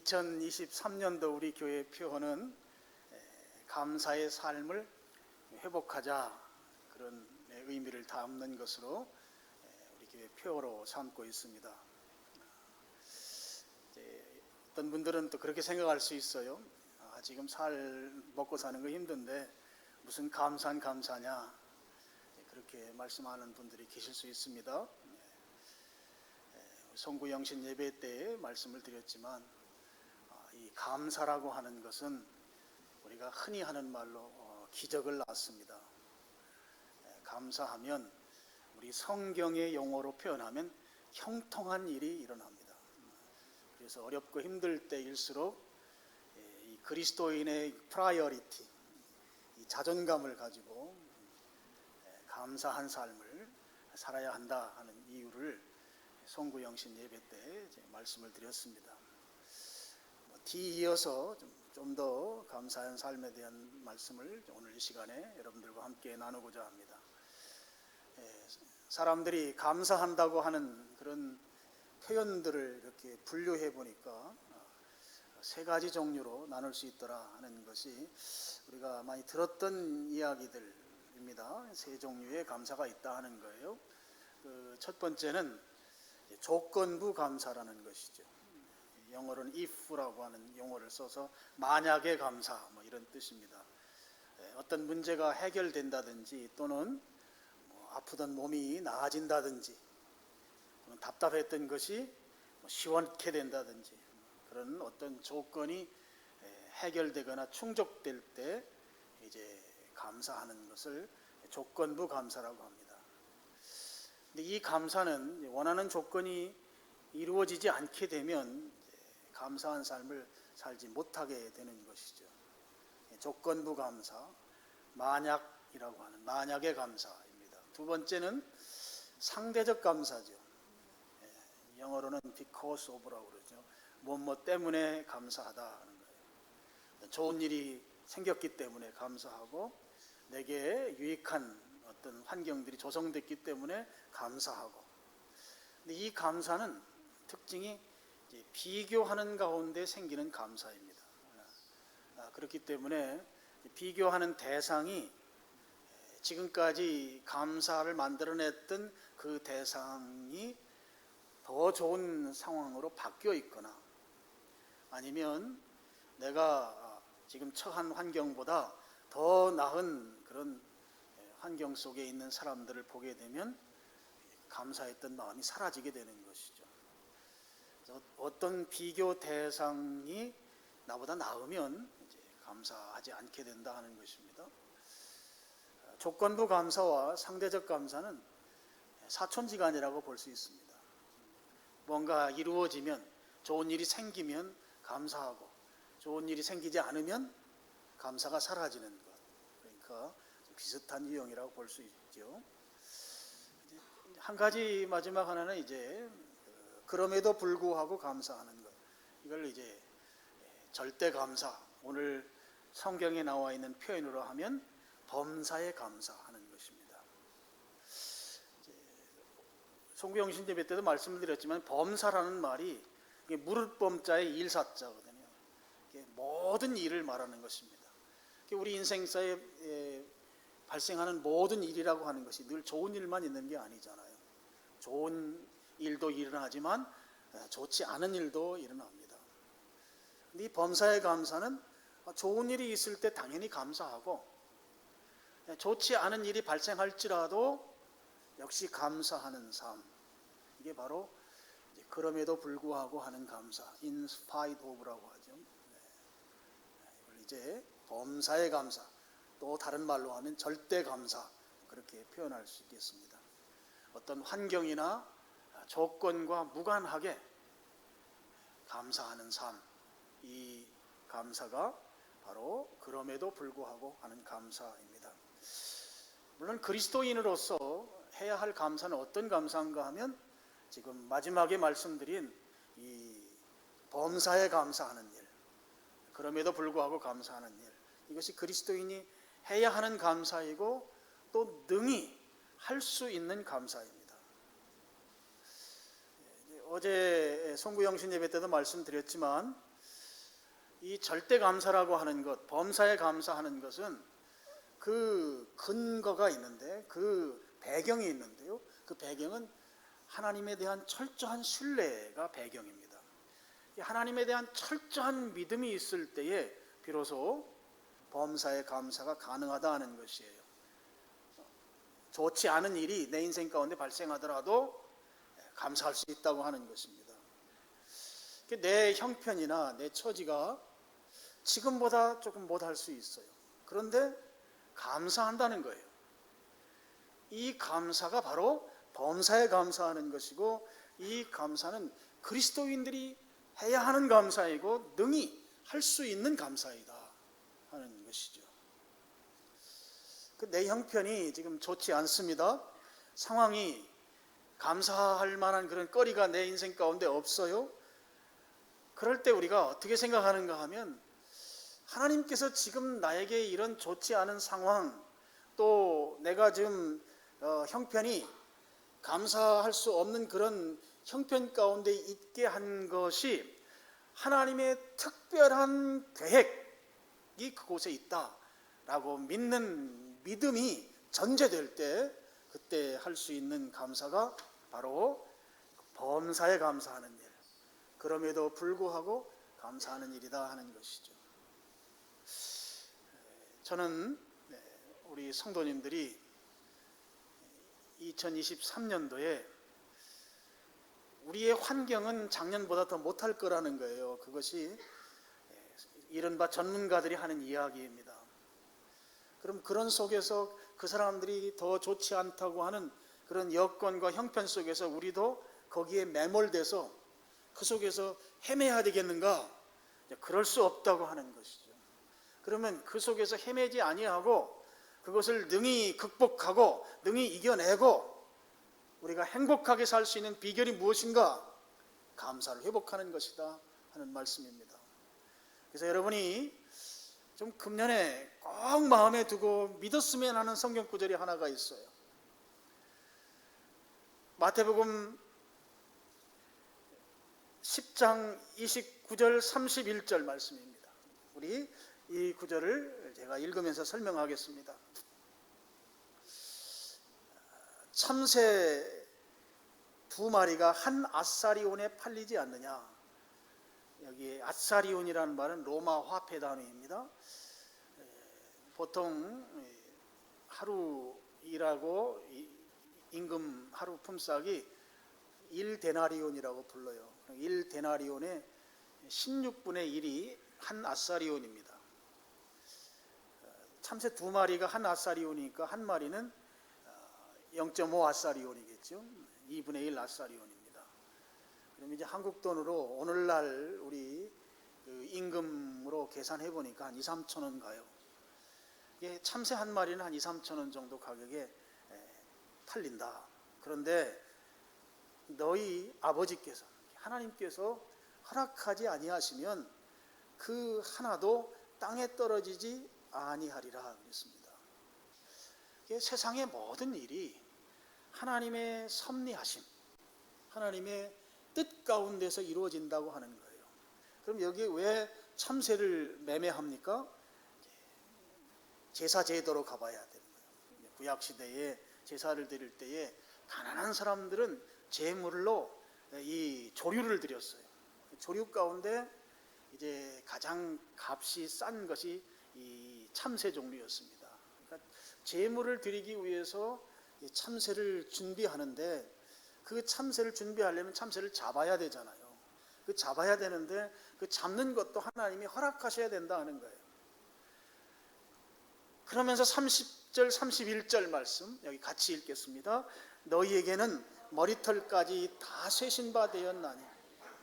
2023년도 우리 교회 표어는 감사의 삶을 회복하자, 그런 의미를 담는 것으로 우리 교회 표어로 삼고 있습니다. 어떤 분들은 또 그렇게 생각할 수 있어요. 지금 먹고 사는 거 힘든데 무슨 감사냐, 그렇게 말씀하는 분들이 계실 수 있습니다. 송구영신 예배 때 말씀을 드렸지만, 이 감사라고 하는 것은 우리가 흔히 하는 말로 기적을 낳습니다. 감사하면 우리 성경의 용어로 표현하면 형통한 일이 일어납니다. 그래서 어렵고 힘들 때일수록 이 그리스도인의 프라이어리티, 이 자존감을 가지고 감사한 삶을 살아야 한다 하는 이유를 송구영신 예배 때 말씀을 드렸습니다. 뒤이어서 좀 더 감사한 삶에 대한 말씀을 오늘 이 시간에 여러분들과 함께 나누고자 합니다. 사람들이 감사한다고 하는 그런 표현들을 이렇게 분류해 보니까 세 가지 종류로 나눌 수 있더라 하는 것이 우리가 많이 들었던 이야기들입니다. 세 종류의 감사가 있다 하는 거예요. 첫 번째는 조건부 감사라는 것이죠. 영어로는 if라고 하는 용어를 써서 만약의 감사, 이런 뜻입니다. 어떤 문제가 해결된다든지 또는 아프던 몸이 나아진다든지, 답답했던 것이 시원케 된다든지, 그런 어떤 조건이 해결되거나 충족될 때 이제 감사하는 것을 조건부 감사라고 합니다. 근데 이 감사는 원하는 조건이 이루어지지 않게 되면 감사한 삶을 살지 못하게 되는 것이죠. 조건부 감사, 만약이라고 하는 만약의 감사입니다. 두 번째는 상대적 감사죠. 영어로는 because of라고 그러죠. 뭐뭐 때문에 감사하다 하는 거예요. 좋은 일이 생겼기 때문에 감사하고, 내게 유익한 어떤 환경들이 조성됐기 때문에 감사하고. 근데 이 감사는 특징이 비교하는 가운데 생기는 감사입니다. 그렇기 때문에 비교하는 대상이 지금까지 감사를 만들어냈던 그 대상이 더 좋은 상황으로 바뀌어 있거나, 아니면 내가 지금 처한 환경보다 더 나은 그런 환경 속에 있는 사람들을 보게 되면 감사했던 마음이 사라지게 되는 것이죠. 어떤 비교 대상이 나보다 나으면 이제 감사하지 않게 된다 하는 것입니다. 조건부 감사와 상대적 감사는 사촌지간이라고 볼 수 있습니다. 뭔가 이루어지면, 좋은 일이 생기면 감사하고, 좋은 일이 생기지 않으면 감사가 사라지는 것, 그러니까 비슷한 유형이라고 볼 수 있죠. 한 가지 마지막 하나는 이제 그럼에도 불구하고 감사하는 것, 이걸 이제 절대 감사, 오늘 성경에 나와 있는 표현으로 하면 범사에 감사하는 것입니다. 송구영신 예배 때도 말씀드렸지만 범사라는 말이 무릇 범자의 일사자거든요. 모든 일을 말하는 것입니다. 우리 인생사에 발생하는 모든 일이라고 하는 것이 늘 좋은 일만 있는 게 아니잖아요. 좋은 일도 일어나지만 좋지 않은 일도 일어납니다. 근데 이 범사의 감사는 좋은 일이 있을 때 당연히 감사하고, 좋지 않은 일이 발생할지라도 역시 감사하는 삶, 이게 바로 그럼에도 불구하고 하는 감사, in spite of라고 하죠. 이걸 이제 범사의 감사, 또 다른 말로 하면 절대 감사, 그렇게 표현할 수 있겠습니다. 어떤 환경이나 조건과 무관하게 감사하는 삶, 이 감사가 바로 그럼에도 불구하고 하는 감사입니다. 물론 그리스도인으로서 해야 할 감사는 어떤 감사인가 하면 지금 마지막에 말씀드린 이 범사에 감사하는 일, 그럼에도 불구하고 감사하는 일, 이것이 그리스도인이 해야 하는 감사이고 또 능히 할 수 있는 감사입니다. 어제 송구영신 예배 때도 말씀드렸지만 이 절대 감사라고 하는 것, 범사에 감사하는 것은 그 근거가 있는데, 그 배경이 있는데요. 그 배경은 하나님에 대한 철저한 신뢰가 배경입니다. 하나님에 대한 철저한 믿음이 있을 때에 비로소 범사에 감사가 가능하다 하는 것이에요. 좋지 않은 일이 내 인생 가운데 발생하더라도 감사할 수 있다고 하는 것입니다. 내 형편이나 내 처지가 지금보다 조금 못할 수 있어요. 그런데 감사한다는 거예요. 이 감사가 바로 범사에 감사하는 것이고, 이 감사는 그리스도인들이 해야 하는 감사이고 능히 할 수 있는 감사이다 하는 것이죠. 내 형편이 지금 좋지 않습니다. 상황이 감사할 만한 그런 거리가 내 인생 가운데 없어요. 그럴 때 우리가 어떻게 생각하는가 하면, 하나님께서 지금 나에게 이런 좋지 않은 상황, 또 내가 지금 형편이 감사할 수 없는 그런 형편 가운데 있게 한 것이 하나님의 특별한 계획이 그곳에 있다라고 믿는 믿음이 전제될 때, 그때 할 수 있는 감사가 바로 범사에 감사하는 일, 그럼에도 불구하고 감사하는 일이다 하는 것이죠. 저는 우리 성도님들이 2023년도에 우리의 환경은 작년보다 더 못할 거라는 거예요. 그것이 이른바 전문가들이 하는 이야기입니다. 그럼 그런 속에서 그 사람들이 더 좋지 않다고 하는 그런 여건과 형편 속에서 우리도 거기에 매몰돼서 그 속에서 헤매야 되겠는가? 그럴 수 없다고 하는 것이죠. 그러면 그 속에서 헤매지 아니하고 그것을 능히 극복하고 능히 이겨내고 우리가 행복하게 살 수 있는 비결이 무엇인가? 감사를 회복하는 것이다 하는 말씀입니다. 그래서 여러분이 좀 금년에 꼭 마음에 두고 믿었으면 하는 성경 구절이 하나가 있어요. 마태복음 10장 29절 31절 말씀입니다. 우리 이 구절을 제가 읽으면서 설명하겠습니다. 참새 두 마리가 한 아사리온에 팔리지 않느냐. 여기 아사리온이라는 말은 로마 화폐 단위입니다. 보통 하루 일하고 임금 하루 품삯이 1데나리온이라고 불러요. 1데나리온의 16분의 1이 한 아사리온입니다. 참새 두 마리가 한 아사리온이니까 한 마리는 0.5 아사리온이겠죠. 2분의 1 아사리온입니다. 그럼 이제 한국 돈으로 오늘날 우리 그 임금으로 계산해 보니까 한 2, 3천 원 가요. 이게 참새 한 마리는 한 2, 3천 원 정도 가격에 팔린다. 그런데 너희 아버지께서 하나님께서 허락하지 아니하시면 그 하나도 땅에 떨어지지 아니하리라 그랬습니다. 세상의 모든 일이 하나님의 섭리하심, 하나님의 뜻 가운데서 이루어진다고 하는 거예요. 그럼 여기 왜 참새를 매매합니까? 제사 제도로 가봐야 되는 거예요. 구약 시대에 제사를 드릴 때에 가난한 사람들은 제물로 이 조류를 드렸어요. 조류 가운데 이제 가장 값이 싼 것이 이 참새 종류였습니다. 그러니까 제물을 드리기 위해서 참새를 준비하는데, 그 참새를 준비하려면 참새를 잡아야 되잖아요. 그 잡아야 되는데 그 잡는 것도 하나님이 허락하셔야 된다 하는 거예요. 그러면서 30절 31절 말씀 여기 같이 읽겠습니다. 너희에게는 머리털까지 다 세신 바 되었나니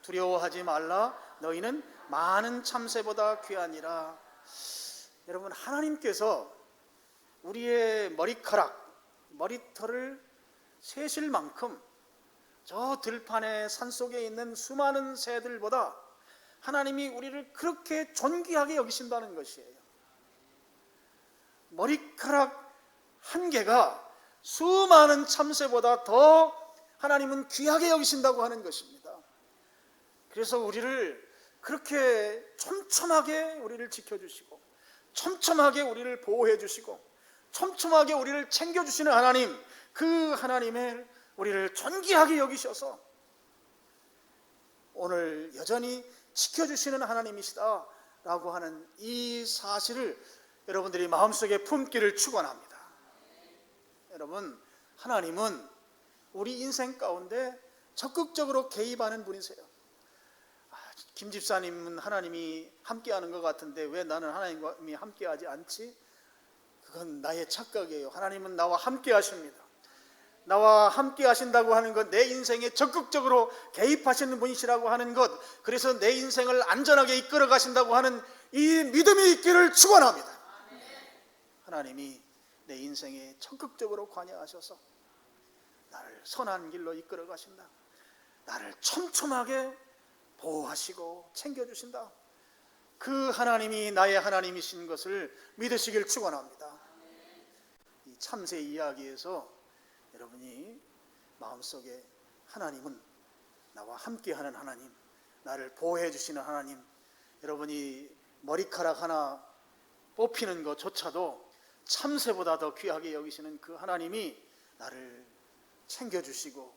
두려워하지 말라. 너희는 많은 참새보다 귀하니라. 여러분, 하나님께서 우리의 머리털을 세실 만큼 저 들판의 산속에 있는 수많은 새들보다 하나님이 우리를 그렇게 존귀하게 여기신다는 것이에요. 머리카락 한 개가 수많은 참새보다 더 하나님은 귀하게 여기신다고 하는 것입니다. 그래서 우리를 그렇게 촘촘하게 우리를 지켜주시고 촘촘하게 우리를 보호해 주시고 촘촘하게 우리를 챙겨주시는 하나님, 그 하나님의 우리를 존귀하게 여기셔서 오늘 여전히 지켜주시는 하나님이시다 라고 하는 이 사실을 여러분들이 마음속에 품기를 축원합니다. 여러분, 하나님은 우리 인생 가운데 적극적으로 개입하는 분이세요. 김 집사님은 하나님이 함께하는 것 같은데 왜 나는 하나님이 함께하지 않지? 그건 나의 착각이에요. 하나님은 나와 함께하십니다. 나와 함께 하신다고 하는 것, 내 인생에 적극적으로 개입하시는 분이시라고 하는 것, 그래서 내 인생을 안전하게 이끌어 가신다고 하는 이 믿음이 있기를 축원합니다. 하나님이 내 인생에 적극적으로 관여하셔서 나를 선한 길로 이끌어 가신다. 나를 촘촘하게 보호하시고 챙겨주신다. 그 하나님이 나의 하나님이신 것을 믿으시길 축원합니다. 이 참새 이야기에서 여러분이 마음속에 하나님은 나와 함께하는 하나님, 나를 보호해 주시는 하나님, 여러분이 머리카락 하나 뽑히는 것조차도 참새보다 더 귀하게 여기시는 그 하나님이 나를 챙겨주시고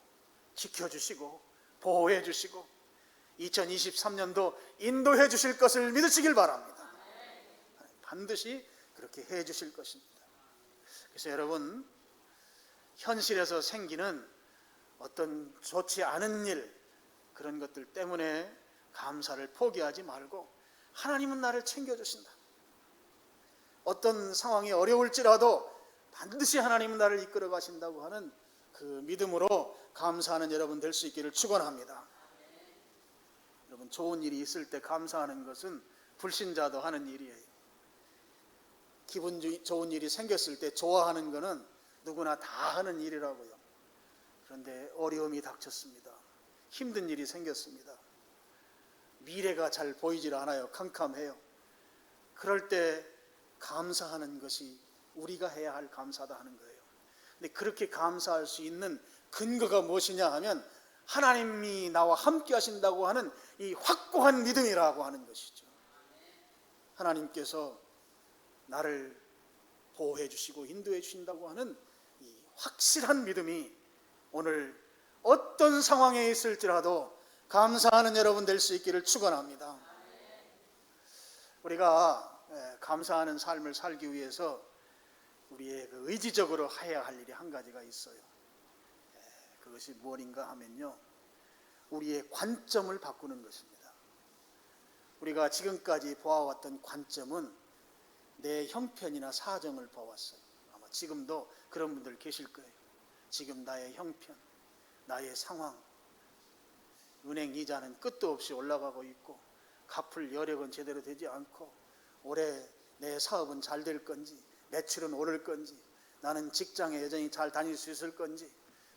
지켜주시고 보호해 주시고 2023년도 인도해 주실 것을 믿으시길 바랍니다. 반드시 그렇게 해 주실 것입니다. 그래서 여러분, 현실에서 생기는 어떤 좋지 않은 일, 그런 것들 때문에 감사를 포기하지 말고 하나님은 나를 챙겨주신다. 어떤 상황이 어려울지라도 반드시 하나님은 나를 이끌어 가신다고 하는 그 믿음으로 감사하는 여러분 될 수 있기를 축원합니다. 여러분, 좋은 일이 있을 때 감사하는 것은 불신자도 하는 일이에요. 기분 좋은 일이 생겼을 때 좋아하는 것은 누구나 다 하는 일이라고요. 그런데 어려움이 닥쳤습니다. 힘든 일이 생겼습니다. 미래가 잘 보이질 않아요. 캄캄해요. 그럴 때 감사하는 것이 우리가 해야 할 감사다 하는 거예요. 근데 그렇게 감사할 수 있는 근거가 무엇이냐 하면 하나님이 나와 함께 하신다고 하는 이 확고한 믿음이라고 하는 것이죠. 하나님께서 나를 보호해 주시고 인도해 주신다고 하는 이 확실한 믿음이 오늘 어떤 상황에 있을지라도 감사하는 여러분 될 수 있기를 축원합니다. 우리가 감사하는 삶을 살기 위해서 우리의 의지적으로 해야 할 일이 한 가지가 있어요. 그것이 무엇인가 하면요, 우리의 관점을 바꾸는 것입니다. 우리가 지금까지 보아왔던 관점은 내 형편이나 사정을 보았어요. 아마 지금도 그런 분들 계실 거예요. 지금 나의 형편, 나의 상황, 은행 이자는 끝도 없이 올라가고 있고 갚을 여력은 제대로 되지 않고 올해 내 사업은 잘 될 건지, 매출은 오를 건지, 나는 직장에 여전히 잘 다닐 수 있을 건지,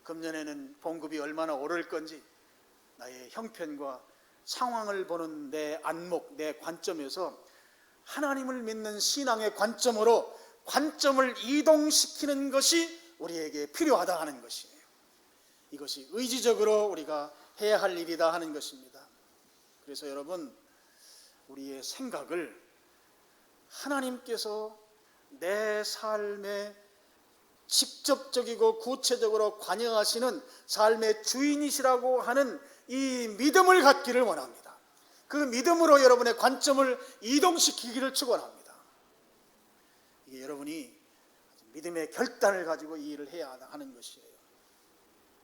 금년에는 봉급이 얼마나 오를 건지, 나의 형편과 상황을 보는 내 안목, 내 관점에서 하나님을 믿는 신앙의 관점으로 관점을 이동시키는 것이 우리에게 필요하다 하는 것이에요. 이것이 의지적으로 우리가 해야 할 일이다 하는 것입니다. 그래서 여러분, 우리의 생각을 하나님께서 내 삶에 직접적이고 구체적으로 관여하시는 삶의 주인이시라고 하는 이 믿음을 갖기를 원합니다. 그 믿음으로 여러분의 관점을 이동시키기를 축원합니다. 이게 여러분이 믿음의 결단을 가지고 이 일을 해야 하는 것이에요.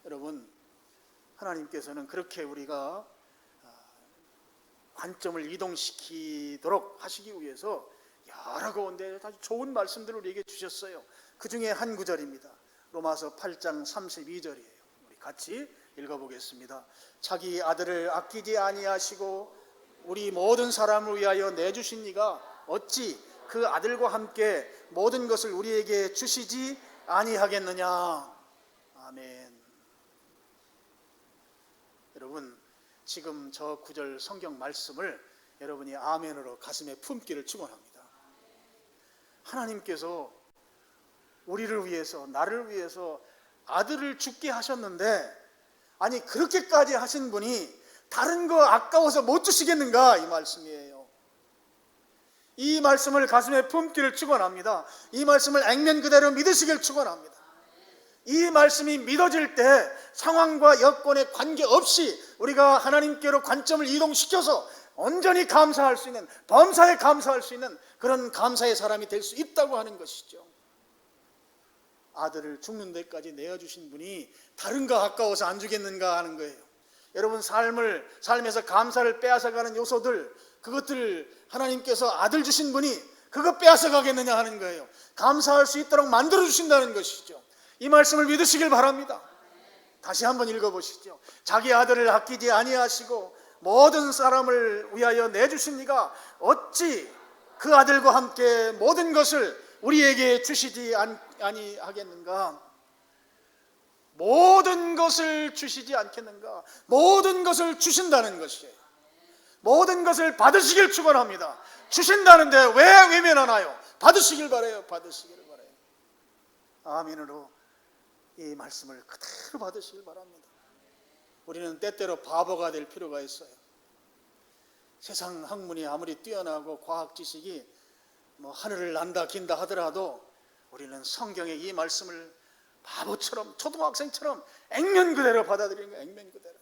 여러분, 하나님께서는 그렇게 우리가 관점을 이동시키도록 하시기 위해서 여러 가운데 아주 좋은 말씀들을 우리에게 주셨어요. 그 중에 한 구절입니다. 로마서 8장 32절이에요. 우리 같이 읽어보겠습니다. 자기 아들을 아끼지 아니하시고 우리 모든 사람을 위하여 내주신 이가 어찌 그 아들과 함께 모든 것을 우리에게 주시지 아니하겠느냐. 아멘. 여러분, 지금 저 구절 성경 말씀을 여러분이 아멘으로 가슴에 품기를 축원합니다. 하나님께서 우리를 위해서, 나를 위해서 아들을 죽게 하셨는데, 아니 그렇게까지 하신 분이 다른 거 아까워서 못 주시겠는가, 이 말씀이에요. 이 말씀을 가슴에 품기를 축원합니다. 이 말씀을 액면 그대로 믿으시길 축원합니다. 이 말씀이 믿어질 때 상황과 여건에 관계없이 우리가 하나님께로 관점을 이동시켜서 온전히 감사할 수 있는, 범사에 감사할 수 있는 그런 감사의 사람이 될 수 있다고 하는 것이죠. 아들을 죽는 데까지 내어주신 분이 다른 거 아까워서 안 주겠는가 하는 거예요. 여러분, 삶에서 감사를 빼앗아가는 요소들, 그것들 하나님께서 아들 주신 분이 그거 빼앗아가겠느냐 하는 거예요. 감사할 수 있도록 만들어주신다는 것이죠. 이 말씀을 믿으시길 바랍니다. 다시 한번 읽어보시죠. 자기 아들을 아끼지 아니하시고 모든 사람을 위하여 내주신 이가 어찌 그 아들과 함께 모든 것을 우리에게 주시지 아니하겠는가? 모든 것을 주시지 않겠는가? 모든 것을 주신다는 것이에요. 모든 것을 받으시길 축원합니다. 주신다는데 왜 외면하나요? 받으시길 바라요. 받으시길 바라요. 아멘으로 이 말씀을 그대로 받으시길 바랍니다. 우리는 때때로 바보가 될 필요가 있어요. 세상 학문이 아무리 뛰어나고 과학 지식이 하늘을 난다 긴다 하더라도 우리는 성경의 이 말씀을 바보처럼, 초등학생처럼 액면 그대로 받아들이는 거예요. 액면 그대로.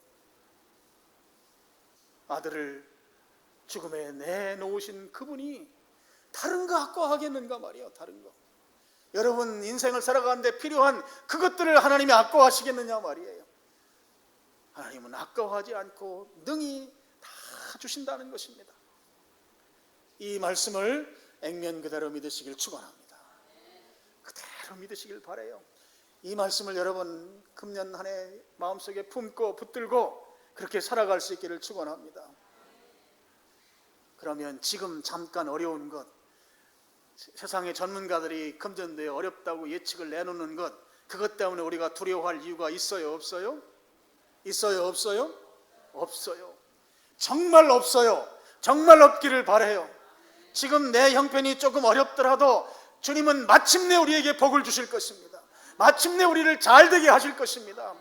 아들을 죽음에 내놓으신 그분이 다른 거 아까워하겠는가 말이에요. 다른 거. 여러분 인생을 살아가는데 필요한 그것들을 하나님이 아까워하시겠느냐 말이에요. 하나님은 아까워하지 않고 능히 다 주신다는 것입니다. 이 말씀을 액면 그대로 믿으시길 축원합니다. 그대로 믿으시길 바라요. 이 말씀을 여러분 금년 한 해 마음속에 품고 붙들고 그렇게 살아갈 수 있기를 축원합니다. 그러면 지금 잠깐 어려운 것, 세상의 전문가들이 금전대에 어렵다고 예측을 내놓는 것, 그것 때문에 우리가 두려워할 이유가 있어요? 없어요? 있어요? 없어요? 없어요. 정말 없어요. 정말 없기를 바라요. 지금 내 형편이 조금 어렵더라도 주님은 마침내 우리에게 복을 주실 것입니다. 마침내 우리를 잘되게 하실 것입니다.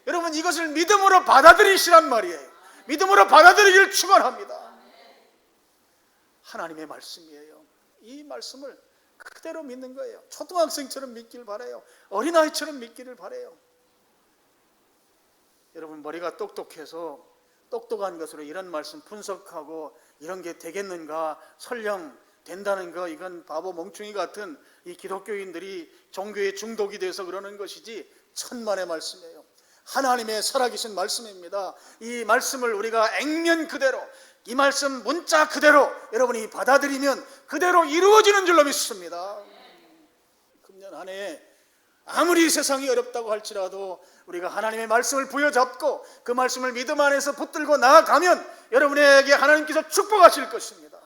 여러분 이것을 믿음으로 받아들이시란 말이에요. 믿음으로 받아들이기를 축원합니다. 하나님의 말씀이에요. 이 말씀을 그대로 믿는 거예요. 초등학생처럼 믿기를 바라요. 어린아이처럼 믿기를 바라요. 여러분 머리가 똑똑해서 똑똑한 것으로 이런 말씀 분석하고 이런 게 되겠는가, 설령 된다는 거, 이건 바보 멍충이 같은 이 기독교인들이 종교에 중독이 돼서 그러는 것이지 천만의 말씀이에요. 하나님의 살아계신 말씀입니다. 이 말씀을 우리가 액면 그대로, 이 말씀 문자 그대로 여러분이 받아들이면 그대로 이루어지는 줄로 믿습니다. 금년 한 해 아무리 세상이 어렵다고 할지라도 우리가 하나님의 말씀을 부여잡고 그 말씀을 믿음 안에서 붙들고 나아가면 여러분에게 하나님께서 축복하실 것입니다.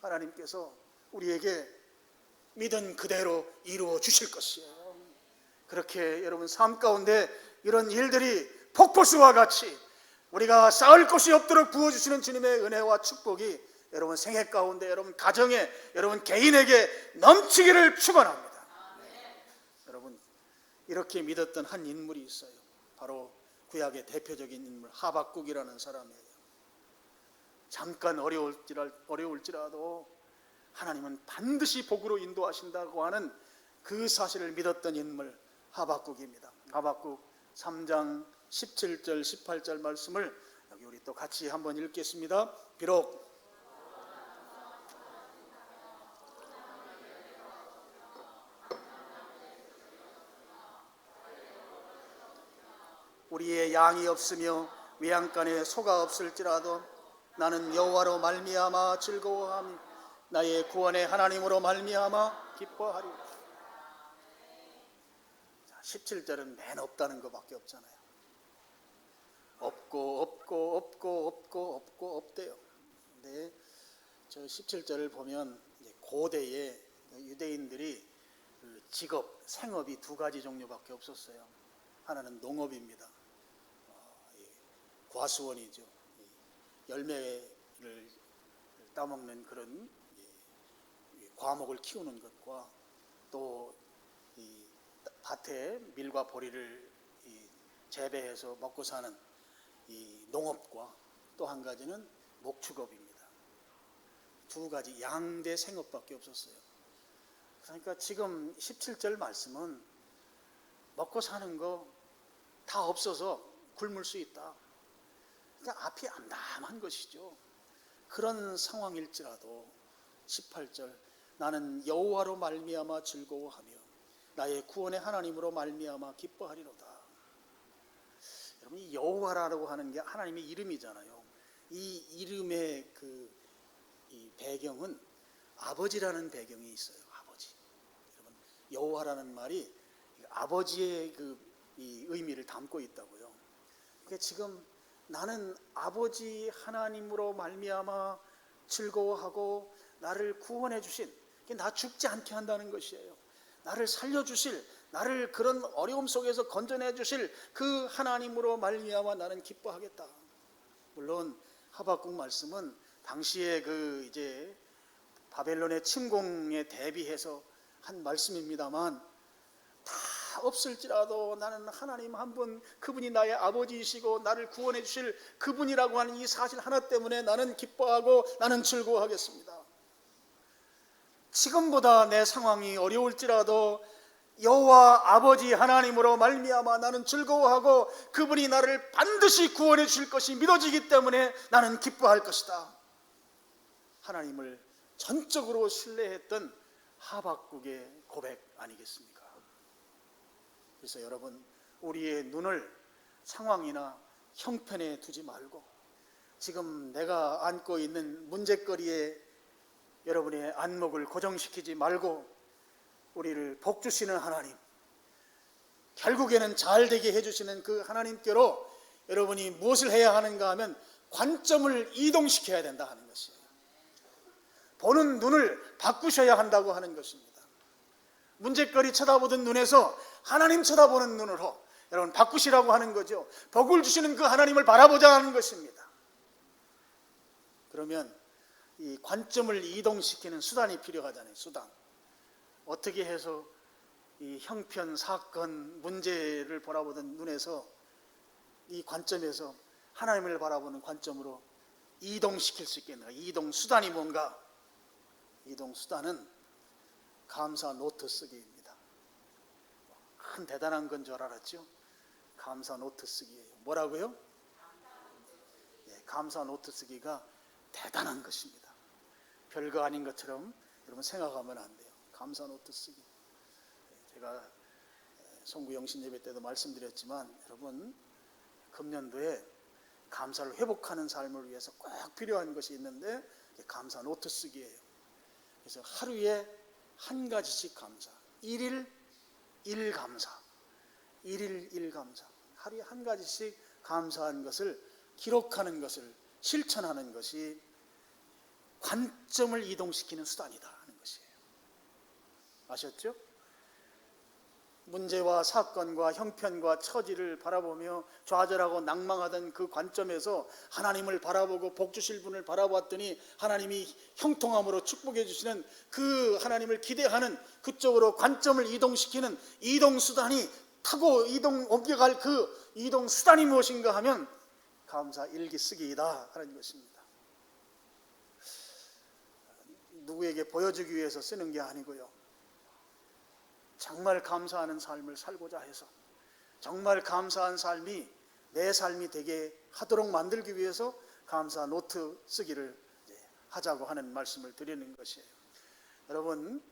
하나님께서 우리에게 믿은 그대로 이루어 주실 것이에요. 그렇게 여러분 삶 가운데 이런 일들이 폭포수와 같이 우리가 쌓을 곳이 없도록 부어주시는 주님의 은혜와 축복이 여러분 생애 가운데, 여러분 가정에, 여러분 개인에게 넘치기를 축원합니다. 여러분 이렇게 믿었던 한 인물이 있어요. 바로 구약의 대표적인 인물 하박국이라는 사람이에요. 잠깐 어려울지라도 하나님은 반드시 복으로 인도하신다고 하는 그 사실을 믿었던 인물 하박국입니다. 하박국 3장 17절 18절 말씀을 여기 우리 또 같이 한번 읽겠습니다. 비록 우리의 양이 없으며 외양간에 소가 없을지라도 나는 여호와로 말미암아 즐거워하며 나의 구원의 하나님으로 말미암아 기뻐하리. 17절은 맨 없다는 것밖에 없잖아요. 없대요. 근데 저 17절을 보면 고대에 유대인들이 그 직업, 생업이 두 가지 종류밖에 없었어요. 하나는 농업입니다. 과수원이죠. 열매를 따먹는 그런 과목을 키우는 것과 또 이 밭에 밀과 보리를 재배해서 먹고 사는 이 농업과 또 한 가지는 목축업입니다. 두 가지 양대 생업밖에 없었어요. 그러니까 지금 17절 말씀은 먹고 사는 거 다 없어서 굶을 수 있다. 그러니까 앞이 암담한 것이죠. 그런 상황일지라도 18절 나는 여호와로 말미암아 즐거워하며 나의 구원의 하나님으로 말미암아 기뻐하리로다. 여러분, 이 여호와라고 하는 게 하나님의 이름이잖아요. 이 이름의 이 배경은 아버지라는 배경이 있어요. 아버지. 여러분, 여호와라는 말이 아버지의 이 의미를 담고 있다고요. 그러니까 지금 나는 아버지 하나님으로 말미암아 즐거워하고 나를 구원해 주신, 나 죽지 않게 한다는 것이에요. 나를 살려주실, 나를 그런 어려움 속에서 건져내 주실 그 하나님으로 말미암아 나는 기뻐하겠다. 물론 하박국 말씀은 당시에 이제 바벨론의 침공에 대비해서 한 말씀입니다만, 다 없을지라도 나는 하나님 한 분, 그분이 나의 아버지이시고 나를 구원해 주실 그분이라고 하는 이 사실 하나 때문에 나는 기뻐하고 나는 즐거워하겠습니다. 지금보다 내 상황이 어려울지라도 여호와 아버지 하나님으로 말미암아 나는 즐거워하고 그분이 나를 반드시 구원해 주실 것이 믿어지기 때문에 나는 기뻐할 것이다. 하나님을 전적으로 신뢰했던 하박국의 고백 아니겠습니까? 그래서 여러분, 우리의 눈을 상황이나 형편에 두지 말고 지금 내가 안고 있는 문제거리에 여러분의 안목을 고정시키지 말고 우리를 복 주시는 하나님, 결국에는 잘 되게 해주시는 그 하나님께로 여러분이 무엇을 해야 하는가 하면 관점을 이동시켜야 된다 하는 것이에요. 보는 눈을 바꾸셔야 한다고 하는 것입니다. 문제거리 쳐다보던 눈에서 하나님 쳐다보는 눈으로 여러분 바꾸시라고 하는 거죠. 복을 주시는 그 하나님을 바라보자 하는 것입니다. 그러면 이 관점을 이동시키는 수단이 필요하잖아요. 수단. 어떻게 해서 이 형편, 사건, 문제를 바라보던 눈에서 이 관점에서 하나님을 바라보는 관점으로 이동시킬 수 있겠는가? 이동 수단이 뭔가? 이동 수단은 감사 노트 쓰기입니다. 큰 대단한 건 줄 알았죠? 감사 노트 쓰기예요. 뭐라고요? 감사 노트 쓰기가 대단한 것입니다. 별거 아닌 것처럼 여러분 생각하면 안 돼요. 감사 노트 쓰기. 제가 송구영신 예배 때도 말씀드렸지만 여러분, 금년도에 감사를 회복하는 삶을 위해서 꼭 필요한 것이 있는데 감사 노트 쓰기예요. 그래서 하루에 한 가지씩 감사, 1일 1감사, 1일 1감사, 하루에 한 가지씩 감사한 것을 기록하는 것을 실천하는 것이 관점을 이동시키는 수단이다 하는 것이에요. 아셨죠? 문제와 사건과 형편과 처지를 바라보며 좌절하고 낭망하던 그 관점에서 하나님을 바라보고 복 주실 분을 바라봤더니 하나님이 형통함으로 축복해 주시는 그 하나님을 기대하는 그쪽으로 관점을 이동시키는 이동 수단이 타고 옮겨갈 그 이동 수단이 무엇인가 하면 감사 일기 쓰기이다 하는 것입니다. 누구에게 보여주기 위해서 쓰는 게 아니고요. 정말 감사하는 삶을 살고자 해서 정말 감사한 삶이 내 삶이 되게 하도록 만들기 위해서 감사 노트 쓰기를 하자고 하는 말씀을 드리는 것이에요. 여러분,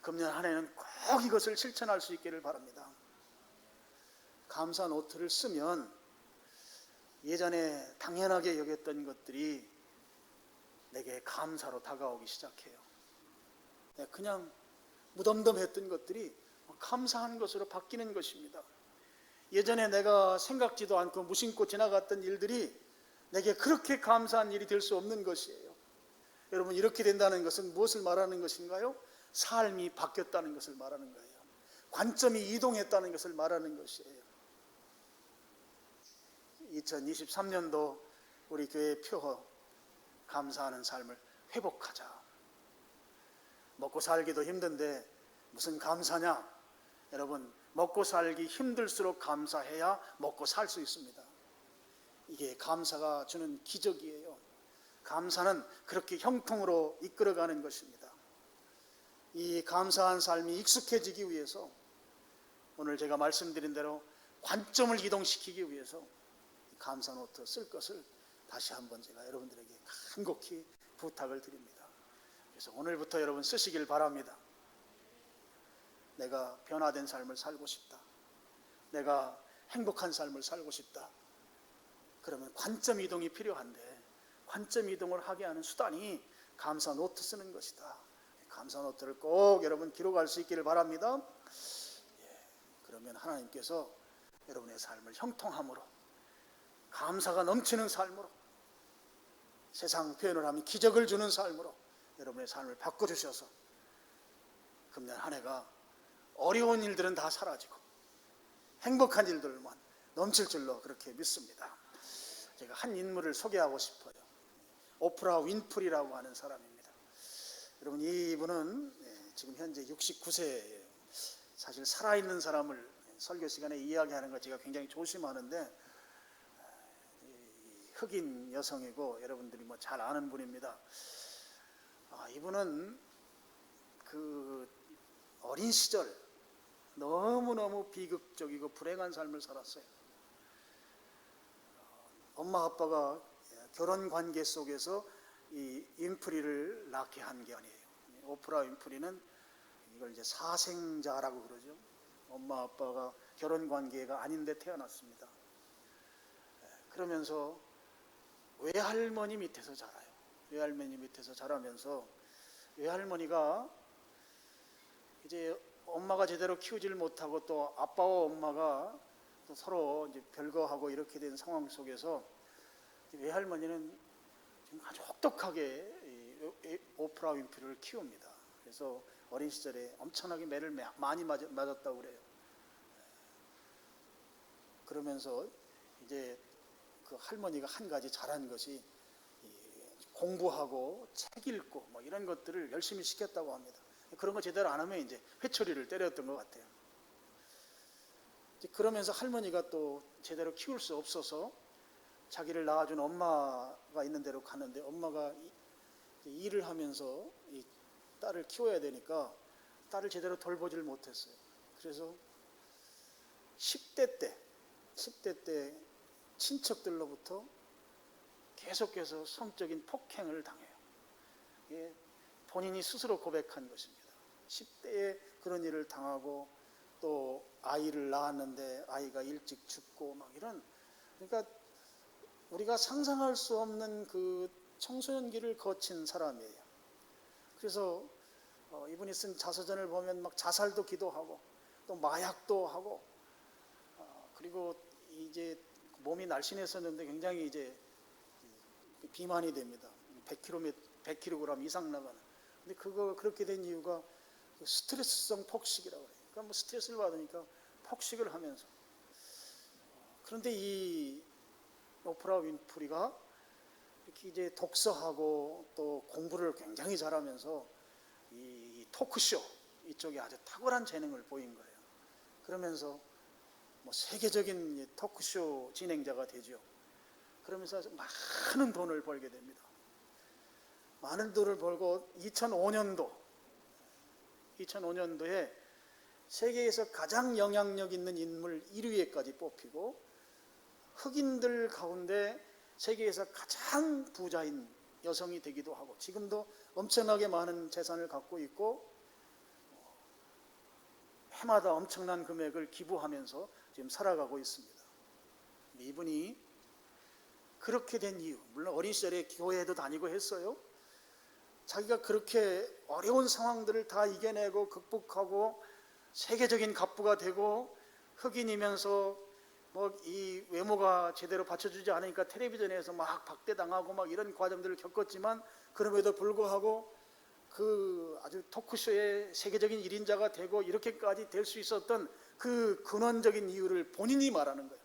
금년 한 해는 꼭 이것을 실천할 수 있기를 바랍니다. 감사 노트를 쓰면 예전에 당연하게 여겼던 것들이 내게 감사로 다가오기 시작해요. 그냥 무덤덤했던 것들이 감사한 것으로 바뀌는 것입니다. 예전에 내가 생각지도 않고 무심코 지나갔던 일들이 내게 그렇게 감사한 일이 될 수 없는 것이에요. 여러분, 이렇게 된다는 것은 무엇을 말하는 것인가요? 삶이 바뀌었다는 것을 말하는 거예요. 관점이 이동했다는 것을 말하는 것이에요. 2023년도 우리 교회 표어 감사하는 삶을 회복하자. 먹고 살기도 힘든데 무슨 감사냐? 여러분, 먹고 살기 힘들수록 감사해야 먹고 살 수 있습니다. 이게 감사가 주는 기적이에요. 감사는 그렇게 형통으로 이끌어가는 것입니다. 이 감사한 삶이 익숙해지기 위해서 오늘 제가 말씀드린 대로 관점을 이동시키기 위해서 감사 노트 쓸 것을 다시 한번 제가 여러분들에게 간곡히 부탁을 드립니다. 그래서 오늘부터 여러분 쓰시길 바랍니다. 내가 변화된 삶을 살고 싶다. 내가 행복한 삶을 살고 싶다. 그러면 관점 이동이 필요한데 관점 이동을 하게 하는 수단이 감사 노트 쓰는 것이다. 감사 노트를 꼭 여러분 기록할 수 있기를 바랍니다. 그러면 하나님께서 여러분의 삶을 형통함으로 감사가 넘치는 삶으로 세상 표현을 하면 기적을 주는 삶으로 여러분의 삶을 바꿔주셔서 금년 한 해가 어려운 일들은 다 사라지고 행복한 일들만 넘칠 줄로 그렇게 믿습니다. 제가 한 인물을 소개하고 싶어요. 오프라 윈프리라고 하는 사람입니다. 여러분 이분은 지금 현재 69세예요. 사실 살아있는 사람을 설교 시간에 이야기하는 거 제가 굉장히 조심하는데 흑인 여성이고 여러분들이 뭐 잘 아는 분입니다. 이분은 그 어린 시절 너무너무 비극적이고 불행한 삶을 살았어요. 엄마 아빠가 결혼 관계 속에서 이 윈프리를 낳게 한 게 아니에요. 오프라 윈프리는 이걸 이제 사생자라고 그러죠. 엄마 아빠가 결혼 관계가 아닌데 태어났습니다. 그러면서 외할머니 밑에서 자라요. 외할머니 밑에서 자라면서 외할머니가 이제 엄마가 제대로 키우질 못하고 또 아빠와 엄마가 또 서로 이제 별거하고 이렇게 된 상황 속에서 외할머니는 지금 아주 혹독하게 오프라 윈프리를 키웁니다. 그래서 어린 시절에 엄청나게 매를 많이 맞았다고 그래요. 그러면서 이제 그 할머니가 한 가지 잘한 것이 공부하고 책 읽고 뭐 이런 것들을 열심히 시켰다고 합니다. 그런 거 제대로 안 하면 이제 회초리를 때렸던 것 같아요. 그러면서 할머니가 또 제대로 키울 수 없어서 자기를 낳아준 엄마가 있는 데로 가는데 엄마가 일을 하면서 이 딸을 키워야 되니까 딸을 제대로 돌보질 못했어요. 그래서 10대 때 친척들로부터 계속해서 성적인 폭행을 당해요. 이게 본인이 스스로 고백한 것입니다. 10대에 그런 일을 당하고 또 아이를 낳았는데 아이가 일찍 죽고 막 이런, 그러니까 우리가 상상할 수 없는 그 청소년기를 거친 사람이에요. 그래서 이분이 쓴 자서전을 보면 막 자살도 기도하고 또 마약도 하고 그리고 이제 몸이 날씬했었는데 굉장히 이제 비만이 됩니다. 100kg 이상 나가는. 근데 그렇게 된 이유가 스트레스성 폭식이라고 해요. 그러니까 뭐 스트레스를 받으니까 폭식을 하면서. 그런데 이 오프라 윈프리가 이렇게 이제 독서하고 또 공부를 굉장히 잘하면서 이 토크쇼 이쪽에 아주 탁월한 재능을 보인 거예요. 그러면서 뭐 세계적인 토크쇼 진행자가 되죠. 그러면서 많은 돈을 벌게 됩니다. 많은 돈을 벌고 2005년도에 세계에서 가장 영향력 있는 인물 1위에까지 뽑히고 흑인들 가운데 세계에서 가장 부자인 여성이 되기도 하고 지금도 엄청나게 많은 재산을 갖고 있고 해마다 엄청난 금액을 기부하면서 지금 살아가고 있습니다. 이분이 그렇게 된 이유, 물론 어린 시절에 교회에도 다니고 했어요. 자기가 그렇게 어려운 상황들을 다 이겨내고 극복하고 세계적인 갑부가 되고 흑인이면서 뭐 이 외모가 제대로 받쳐주지 않으니까 텔레비전에서 막 박대당하고 막 이런 과정들을 겪었지만 그럼에도 불구하고 그 아주 토크쇼의 세계적인 1인자가 되고 이렇게까지 될 수 있었던 그 근원적인 이유를 본인이 말하는 거예요.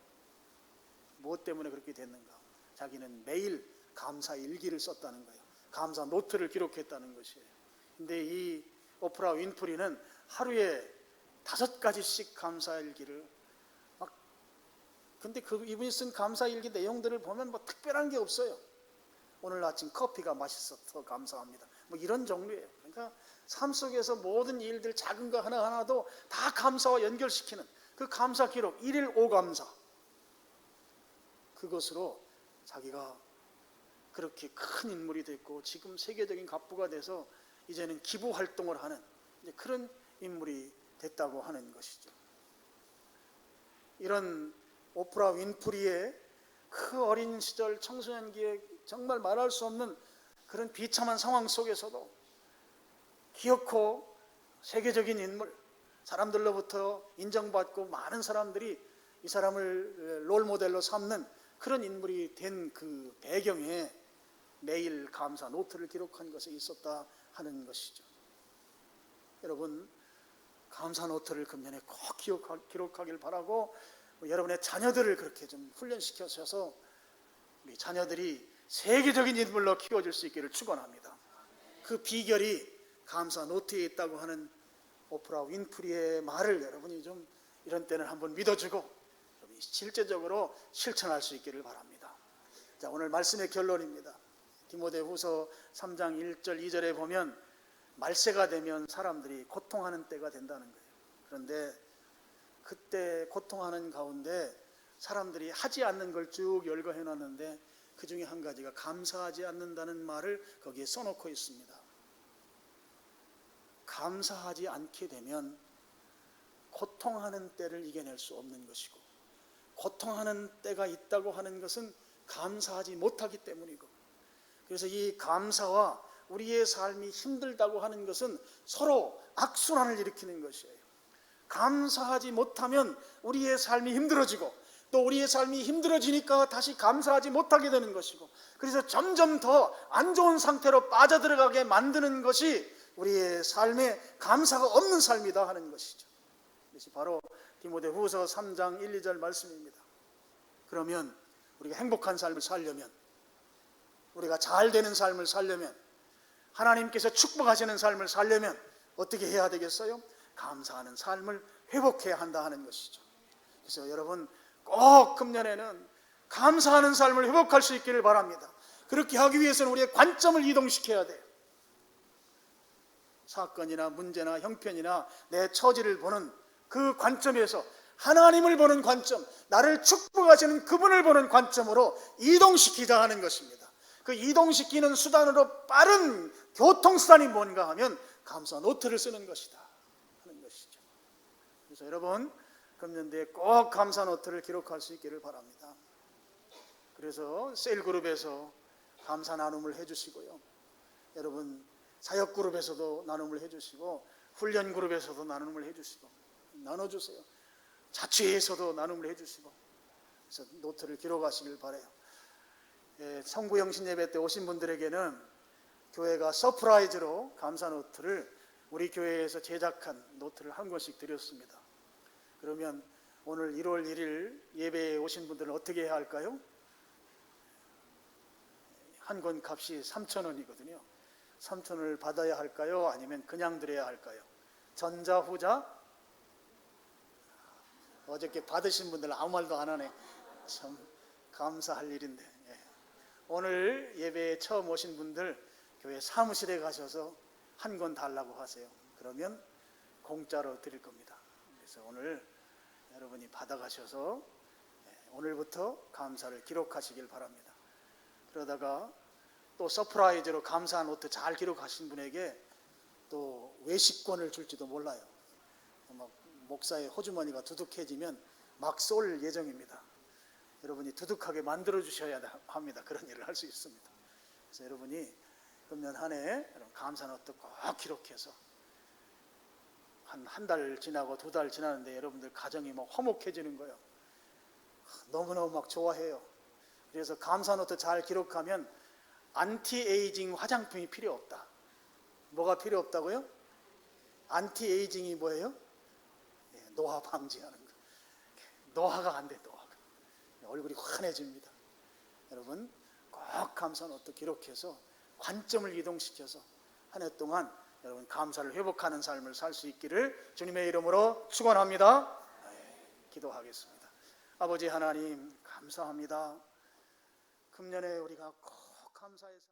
무엇 때문에 그렇게 됐는가? 자기는 매일 감사 일기를 썼다는 거예요. 감사 노트를 기록했다는 것이에요. 근데 이 오프라 윈프리는 하루에 5가지씩 감사 일기를 막 근데 이분이 쓴 감사일기 내용들을 보면 뭐 특별한 게 없어요. 오늘 아침 커피가 맛있어서 감사합니다. 뭐 이런 종류예요. 그러니까 삶 속에서 모든 일들 작은 거 하나하나도 다 감사와 연결시키는 그 감사 기록, 1일 5감사. 그것으로 자기가 그렇게 큰 인물이 됐고 지금 세계적인 갑부가 돼서 이제는 기부 활동을 하는 그런 인물이 됐다고 하는 것이죠. 이런 오프라 윈프리의 그 어린 시절 청소년기에 정말 말할 수 없는 그런 비참한 상황 속에서도 기어코 세계적인 인물, 사람들로부터 인정받고 많은 사람들이 이 사람을 롤모델로 삼는 그런 인물이 된 그 배경에 매일 감사 노트를 기록한 것이 있었다 하는 것이죠. 여러분, 감사 노트를 금년에 꼭 기록하길 바라고 여러분의 자녀들을 그렇게 좀 훈련시켜서 우리 자녀들이 세계적인 인물로 키워질 수 있기를 축원합니다. 그 비결이 감사 노트에 있다고 하는 오프라 윈프리의 말을 여러분이 좀 이런 때는 한번 믿어주고 실제적으로 실천할 수 있기를 바랍니다. 자, 오늘 말씀의 결론입니다. 디모데후서 3장 1절 2절에 보면 말세가 되면 사람들이 고통하는 때가 된다는 거예요. 그런데 그때 고통하는 가운데 사람들이 하지 않는 걸 쭉 열거해 놨는데 그 중에 한 가지가 감사하지 않는다는 말을 거기에 써놓고 있습니다. 감사하지 않게 되면 고통하는 때를 이겨낼 수 없는 것이고, 고통하는 때가 있다고 하는 것은 감사하지 못하기 때문이고, 그래서 이 감사와 우리의 삶이 힘들다고 하는 것은 서로 악순환을 일으키는 것이에요. 감사하지 못하면 우리의 삶이 힘들어지고, 또 우리의 삶이 힘들어지니까 다시 감사하지 못하게 되는 것이고, 그래서 점점 더 안 좋은 상태로 빠져들어가게 만드는 것이 우리의 삶에 감사가 없는 삶이다 하는 것이죠. 이것이 바로 디모데후서 3장 1, 2절 말씀입니다. 그러면 우리가 행복한 삶을 살려면, 우리가 잘 되는 삶을 살려면, 하나님께서 축복하시는 삶을 살려면 어떻게 해야 되겠어요? 감사하는 삶을 회복해야 한다 하는 것이죠. 그래서 여러분 꼭 금년에는 감사하는 삶을 회복할 수 있기를 바랍니다. 그렇게 하기 위해서는 우리의 관점을 이동시켜야 돼요. 사건이나 문제나 형편이나 내 처지를 보는 그 관점에서 하나님을 보는 관점, 나를 축복하시는 그분을 보는 관점으로 이동시키자 하는 것입니다. 그 이동시키는 수단으로 빠른 교통수단이 뭔가 하면 감사 노트를 쓰는 것이다 하는 것이죠. 그래서 여러분 금년도에 꼭 감사 노트를 기록할 수 있기를 바랍니다. 그래서 셀그룹에서 감사 나눔을 해주시고요, 여러분 사역그룹에서도 나눔을 해주시고, 훈련그룹에서도 나눔을 해주시고, 나눠주세요. 자취에서도 나눔을 해주시고, 그래서 노트를 기록하시길 바라요. 성구영신 예배 때 오신 분들에게는 교회가 서프라이즈로 감사 노트를 우리 교회에서 제작한 노트를 한 권씩 드렸습니다. 그러면 오늘 1월 1일 예배에 오신 분들은 어떻게 해야 할까요? 한 권 값이 3,000원이거든요. 3,000원을 받아야 할까요? 아니면 그냥 드려야 할까요? 전자, 후자? 어저께 받으신 분들 아무 말도 안 하네. 참 감사할 일인데. 오늘 예배에 처음 오신 분들 교회 사무실에 가셔서 한 권 달라고 하세요. 그러면 공짜로 드릴 겁니다. 그래서 오늘 여러분이 받아가셔서 오늘부터 감사를 기록하시길 바랍니다. 그러다가 또 서프라이즈로 감사 노트 잘 기록하신 분에게 또 외식권을 줄지도 몰라요. 막 목사의 호주머니가 두둑해지면 막 쏠 예정입니다. 여러분이 두둑하게 만들어 주셔야 합니다. 그런 일을 할 수 있습니다. 그래서 여러분이 금년 한 해 감사 노트 꼭 기록해서 한 달 지나고 2달 지나는데 여러분들 가정이 막 화목해지는 거예요. 너무너무 막 좋아해요. 그래서 감사 노트 잘 기록하면 안티에이징 화장품이 필요 없다. 뭐가 필요 없다고요? 안티에이징이 뭐예요? 노화 방지하는 거. 노화가 안 돼, 노화가. 얼굴이 환해집니다. 여러분 꼭 감사 노트 기록해서 관점을 이동시켜서 한 해 동안 여러분 감사를 회복하는 삶을 살 수 있기를 주님의 이름으로 축원합니다. 기도하겠습니다. 아버지 하나님 감사합니다. 금년에 우리가 꼭 감사해서